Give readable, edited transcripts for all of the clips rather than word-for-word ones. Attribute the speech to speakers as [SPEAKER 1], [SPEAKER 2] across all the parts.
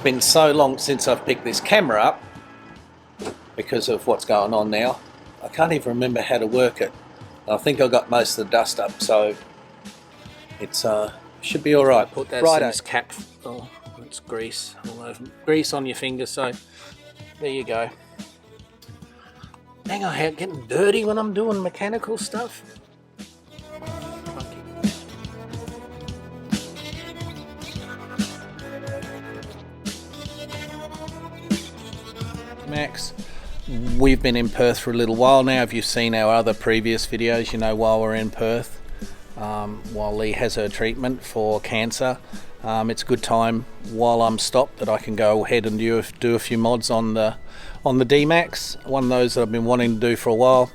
[SPEAKER 1] been so long since I've picked this camera up because of what's going on now. I can't even remember how to work it. I think I got most of the dust up, so it's should be all right. Put that in this cap. Oh, it's grease all over. Grease on your fingers. So there you go. Hang on, getting dirty when I'm doing mechanical stuff. Max, we've been in Perth for a little while now. If you've seen our other previous videos, you know while we're in Perth, while Lee has her treatment for cancer, it's a good time while I'm stopped that I can go ahead and do a few mods on the DMAX. One of those that I've been wanting to do for a while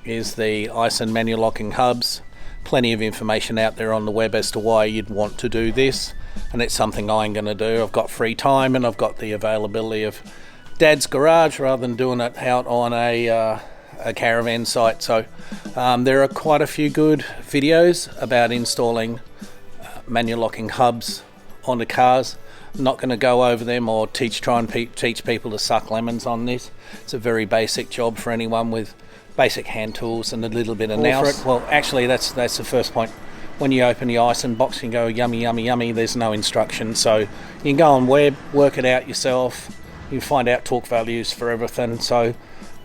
[SPEAKER 1] is the Aisin manual locking hubs. Plenty of information out there on the web as to why you'd want to do this, and it's something I'm going to do. I've got free time and I've got the availability of Dad's garage rather than doing it out on a caravan site. So there are quite a few good videos about installing manual locking hubs onto cars. I'm not going to go over them or try and teach people to suck lemons on this. It's a very basic job for anyone with basic hand tools and a little bit of nous. Well, actually that's the first point. When you open the Aisin box, you can go yummy, yummy, yummy. There's no instruction, so you can go on web, work it out yourself. You find out torque values for everything. So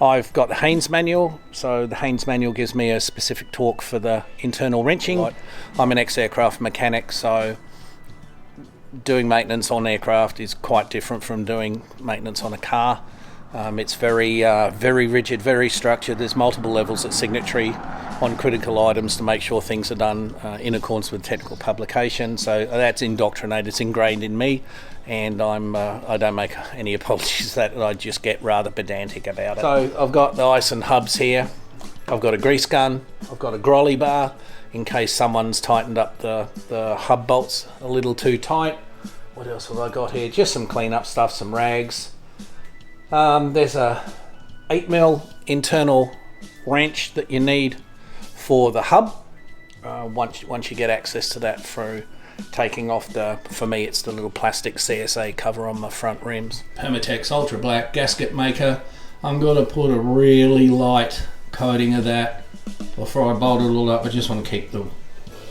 [SPEAKER 1] I've got the Haynes manual. So the Haynes manual gives me a specific torque for the internal wrenching. Right. I'm an ex-aircraft mechanic, so doing maintenance on aircraft is quite different from doing maintenance on a car. It's very rigid, very structured. There's multiple levels of signatory on critical items to make sure things are done in accordance with technical publication. So that's indoctrinated, it's ingrained in me, and I don't make any apologies that I just get rather pedantic about it. So I've got the Aisin hubs here. I've got a grease gun. I've got a grolly bar in case someone's tightened up the hub bolts a little too tight. What else have I got here? Just some cleanup stuff, some rags. There's a 8mm internal wrench that you need for the hub. Once you get access to that through taking off for me it's the little plastic CSA cover on my front rims. Permatex Ultra Black gasket maker. I'm going to put a really light coating of that before I bolt it all up. I just want to keep the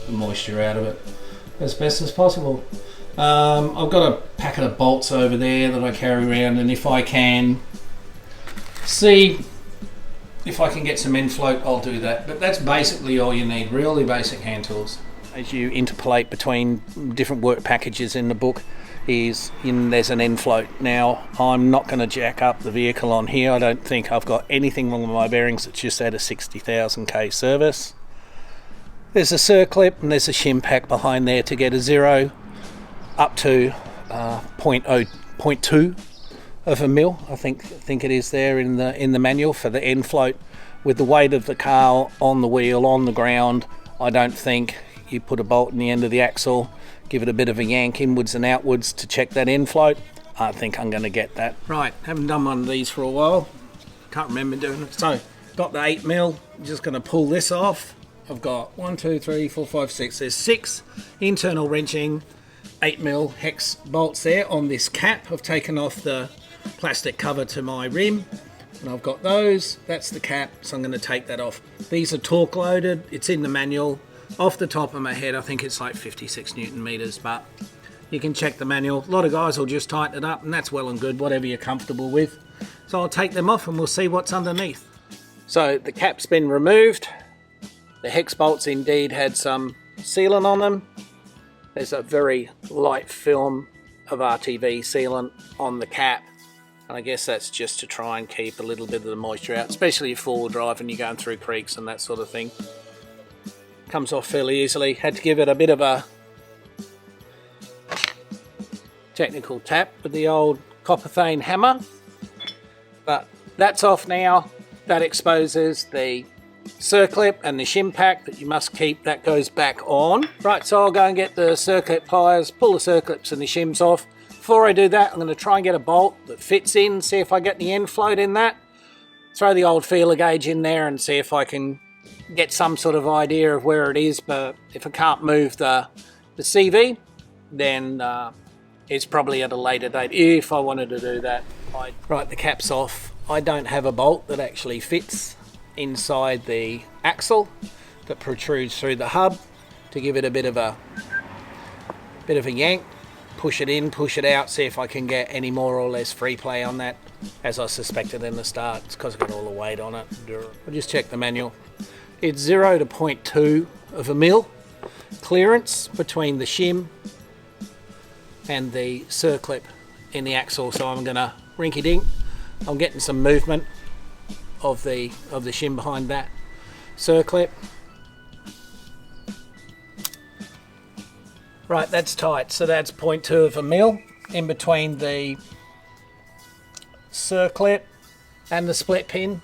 [SPEAKER 1] moisture out of it as best as possible. I've got a packet of bolts over there that I carry around, and if I can see if I can get some end float, I'll do that. But that's basically all you need, really basic hand tools. As you interpolate between different work packages in the book, there's an end float. Now, I'm not going to jack up the vehicle on here. I don't think I've got anything wrong with my bearings. It's just at a 60,000 k service. There's a circlip and there's a shim pack behind there to get a 0 up to 0.2 of a mil. I think it is there in the manual for the end float. With the weight of the car on the wheel, on the ground, I don't think you put a bolt in the end of the axle, give it a bit of a yank inwards and outwards to check that end float. I think I'm going to get that. Right, haven't done one of these for a while. Can't remember doing it. So, got the 8mm. Just going to pull this off. I've got 1, 2, 3, 4, 5, 6. There's 6 internal wrenching 8mm hex bolts there on this cap. I've taken off the plastic cover to my rim and I've got those. That's the cap, so I'm going to take that off. These are torque loaded. It's in the manual. Off the top of my head, I think it's like 56 Newton meters, but you can check the manual. A lot of guys will just tighten it up, and that's well and good, whatever you're comfortable with. So I'll take them off and we'll see what's underneath. So the cap's been removed. The hex bolts indeed had some sealant on them. There's a very light film of RTV sealant on the cap, and I guess that's just to try and keep a little bit of the moisture out, especially if four-wheel drive and you're going through creeks and that sort of thing. Comes off fairly easily. Had to give it a bit of a technical tap with the old copperthane hammer, but that's off now. That exposes the circlip and the shim pack that you must keep. That goes back on. Right, so I'll go and get the circlip pliers, pull the circlips and the shims off. Before I do that, I'm going to try and get a bolt that fits in, see if I get the end float in that. Throw the old feeler gauge in there and see if I can get some sort of idea of where it is. But if I can't move the CV, then It's probably at a later date if I wanted to do that. Right, the cap's off. I don't have a bolt that actually fits inside the axle that protrudes through the hub to give it a bit of a yank. Push it in, push it out, see if I can get any more or less free play on that. As I suspected in the start, it's because I've got all the weight on it. I'll just check the manual. It's 0 to 0.2 of a mil clearance between the shim and the circlip in the axle, so I'm gonna rink-a-dink. I'm getting some movement of the shim behind that circlip. Right, that's tight, so that's 0.2 of a mil in between the circlip and the split pin.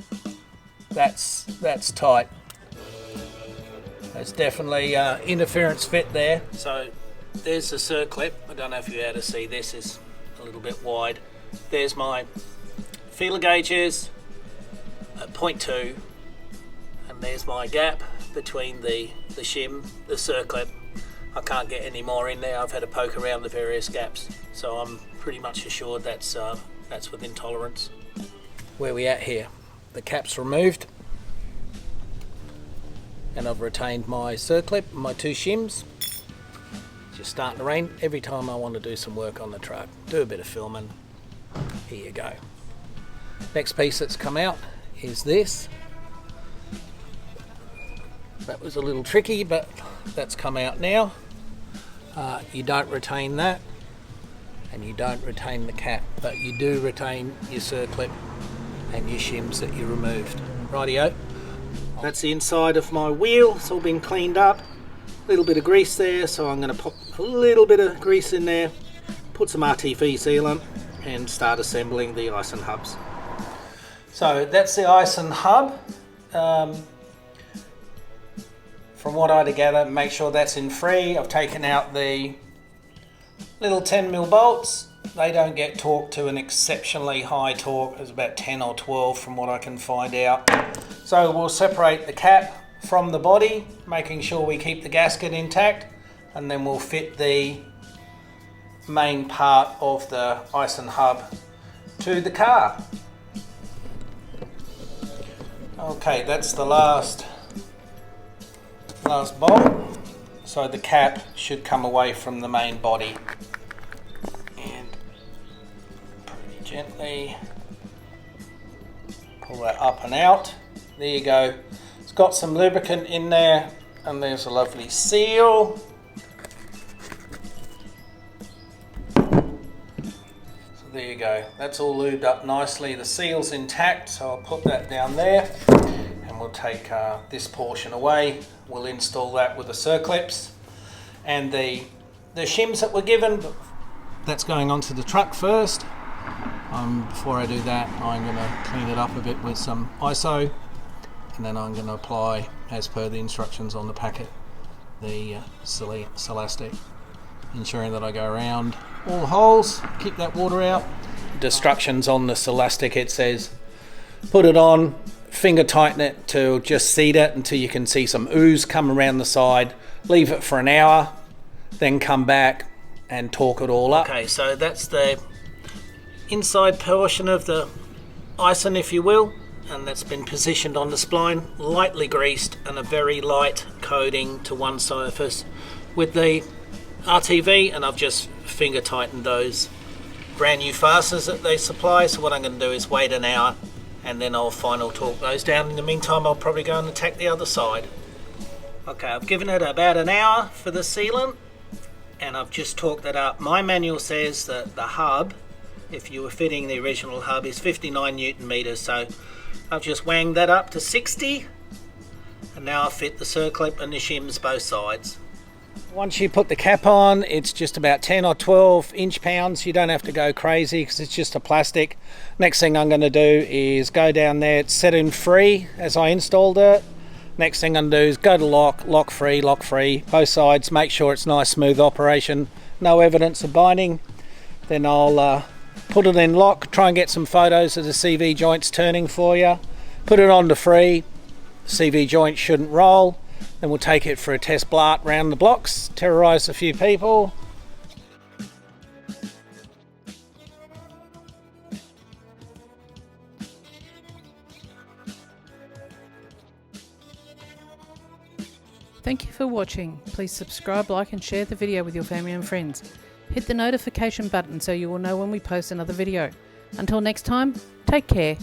[SPEAKER 1] That's tight. There's definitely interference fit there. So there's the circlip. I don't know if you're able to see, this is a little bit wide. There's my feeler gauges at 0.2, and there's my gap between the shim, the circlip. I can't get any more in there. I've had a poke around the various gaps, so I'm pretty much assured that's within tolerance. Where we at here? The cap's removed, and I've retained my circlip, my two shims. Just starting to rain. Every time I want to do some work on the truck, do a bit of filming, here you go. Next piece that's come out is this. That was a little tricky, but that's come out now. You don't retain that, and you don't retain the cap, but you do retain your circlip and your shims that you removed. Rightio. That's the inside of my wheel. It's all been cleaned up. A little bit of grease there, so I'm going to pop a little bit of grease in there, put some RTV sealant, and start assembling the Aisin hubs. So that's the Aisin hub. From what I gather, make sure that's in free. I've taken out the little 10mm bolts. They don't get torqued to an exceptionally high torque. It's about 10 or 12 from what I can find out. So we'll separate the cap from the body, making sure we keep the gasket intact, and then we'll fit the main part of the Aisin hub to the car. Okay, that's the last bolt, so the cap should come away from the main body, and pretty gently pull that up and out. There you go. It's got some lubricant in there, and there's a lovely seal. So there you go, that's all lubed up nicely. The seal's intact, so I'll put that down there, and we'll take this portion away. We'll install that with the circlips and the shims that were given. That's going onto the truck first. Before I do that, I'm going to clean it up a bit with some ISO, and then I'm going to apply, as per the instructions on the packet, the Celastic, ensuring that I go around all the holes, keep that water out. Instructions on the Celastic, it says put it on, finger tighten it to just seat it until you can see some ooze come around the side, leave it for an hour, then come back and torque it all up. Okay, so that's the inside portion of the Aisin, if you will, and that's been positioned on the spline, lightly greased, and a very light coating to one surface with the RTV, and I've just finger tightened those brand new fasteners that they supply. So what I'm going to do is wait an hour, and then I'll final torque those down. In the meantime, I'll probably go and attack the other side. Okay, I've given it about an hour for the sealant, and I've just torqued that up. My manual says that the hub, if you were fitting the original hub, is 59 Newton meters, so I've just wanged that up to 60, and now I've fit the circlip and the shims both sides. Once you put the cap on, it's just about 10 or 12 inch-pounds. You don't have to go crazy because it's just a plastic. Next thing I'm going to do is go down there, it's set in free as I installed it. Next thing I'm going to do is go to lock free, both sides, make sure it's nice smooth operation, no evidence of binding. Then I'll put it in lock, try and get some photos of the CV joints turning for you. Put it on to free, CV joint shouldn't roll. Then we'll take it for a test blart round the blocks, terrorise a few people.
[SPEAKER 2] Thank you for watching. Please subscribe, like and share the video with your family and friends. Hit the notification button so you will know when we post another video. Until next time, take care.